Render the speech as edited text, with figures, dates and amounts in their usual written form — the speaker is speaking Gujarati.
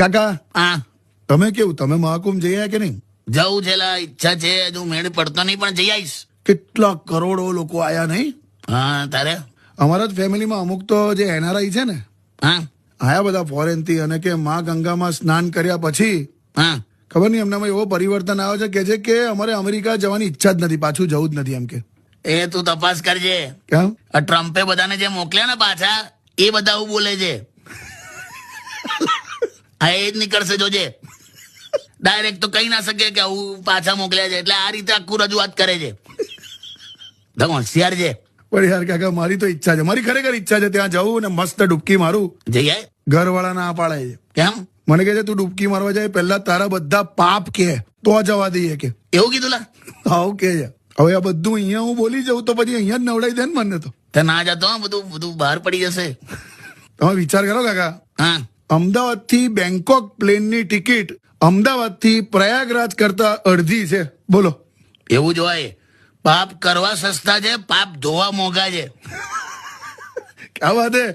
કાકા હા તમે કેવું, તમે મહાકુંભ જઈ આવ્યા કે નહીં? જવું છે લા, ઈચ્છા છે, હજુ મેળ પડતો નહીં પણ જઈ આવીશ. કેટલા કરોડો લોકો આયા નહીં? હા તારે અમારા જ ફેમિલીમાં અમુક તો જે એનઆરઆઈ છે ને, હા આયા બધા ફોરેન થી, અને કે માં ગંગામાં સ્નાન કર્યા પછી હા ખબર નહીં એમનામાં એવો પરિવર્તન આવ્યો છે કે છે કે અમારે અમેરિકા જવાની ઈચ્છા જ નથી, પાછું જવું જ નથી એમ કે. એ તું તપાસ કરજે. કેમ? આ ટ્રમ્પે બધાને જે મોકલ્યા ને પાછા, એ બધા આવું બોલે છે. હા એ જ નીકળશે જોજે. ડાયરેક્ટ તો કહી ના શકે કે આવું પાછા મોકલ્યા છે, એટલે આ રીતે આખું રજૂઆત કરે છે. તો હોશિયાર છે. પણ યાર કાકા મારી તો ઈચ્છા છે, મારી ખરેખર ઈચ્છા છે ત્યાં જવું ને મસ્ત ડૂબકી મારું. જઈ આય. ઘરવાળા ના પાડે છે. કેમ મને કહે છે તું ડૂબકી મારવા જાય પહેલા તારા બધા પાપ કે તો જવા દઈએ કે. એવું કીધું લા? આવું કે છે. હવે આ બધું અહીંયા હું બોલી જાઉં તો પછી અહીંયા જ નવડાવી દે ને મને તો. તે ના જતો હા, બધું બધું બહાર પડી જશે. તમે વિચાર કરો કાકા, હા અમદાવાદ થી બેંકોક પ્લેનની ટિકિટ અમદાવાદ થી પ્રયાગરાજ કરતા અડધી છે. બોલો. એવું જ હોય. પાપ કરવા સસ્તા છે, પાપ ધોવા મોંઘા છે. ક્યાં વાત હે.